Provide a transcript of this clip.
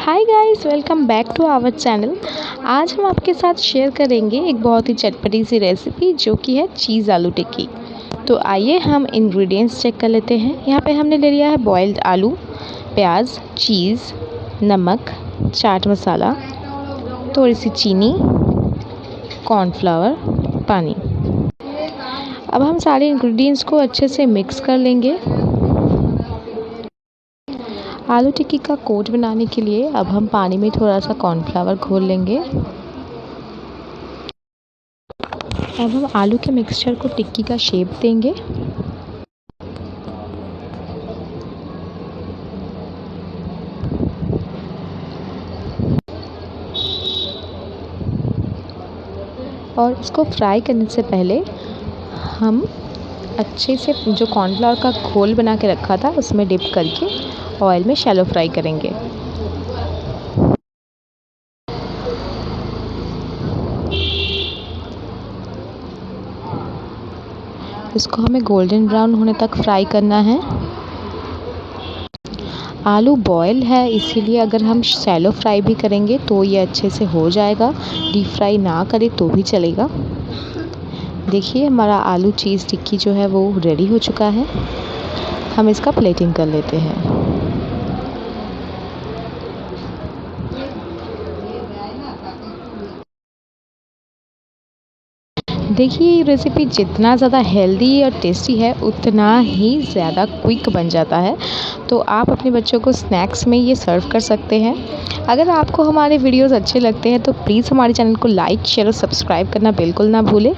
Hi guys, welcome back to our channel. आज हम आपके साथ शेयर करेंगे एक बहुत ही चटपटी सी रेसिपी जो कि है चीज़ आलू टिक्की। तो आइए हम इंग्रेडिएंट्स चेक कर लेते हैं। यहाँ पे हमने ले लिया है बॉइल्ड आलू, प्याज, चीज़, नमक, चाट मसाला, थोड़ी सी चीनी, कॉर्नफ्लावर, पानी। अब हम सारे इंग्रेडिएंट्स को अच्छे से मिक्स कर लेंगे। आलू टिक्की का कोट बनाने के लिए अब हम पानी में थोड़ा सा कॉर्नफ्लावर घोल लेंगे। अब हम आलू के मिक्सचर को टिक्की का शेप देंगे। और इसको फ्राई करने से पहले हम अच्छे से जो कॉर्नफ्लावर का घोल बना के रखा था उसमें डिप करके ऑयल में शैलो फ्राई करेंगे। इसको हमें गोल्डन ब्राउन होने तक फ्राई करना है। आलू बॉयल है, इसीलिए अगर हम शैलो फ्राई भी करेंगे तो ये अच्छे से हो जाएगा। डीप फ्राई ना करें तो भी चलेगा। देखिए हमारा आलू चीज़ टिक्की जो है वो रेडी हो चुका है। हम इसका प्लेटिंग कर लेते हैं। देखिए ये रेसिपी जितना ज़्यादा हेल्दी और टेस्टी है उतना ही ज़्यादा क्विक बन जाता है। तो आप अपने बच्चों को स्नैक्स में ये सर्व कर सकते हैं। अगर आपको हमारे वीडियोस अच्छे लगते हैं तो प्लीज़ हमारे चैनल को लाइक, शेयर और सब्सक्राइब करना बिल्कुल ना भूलें।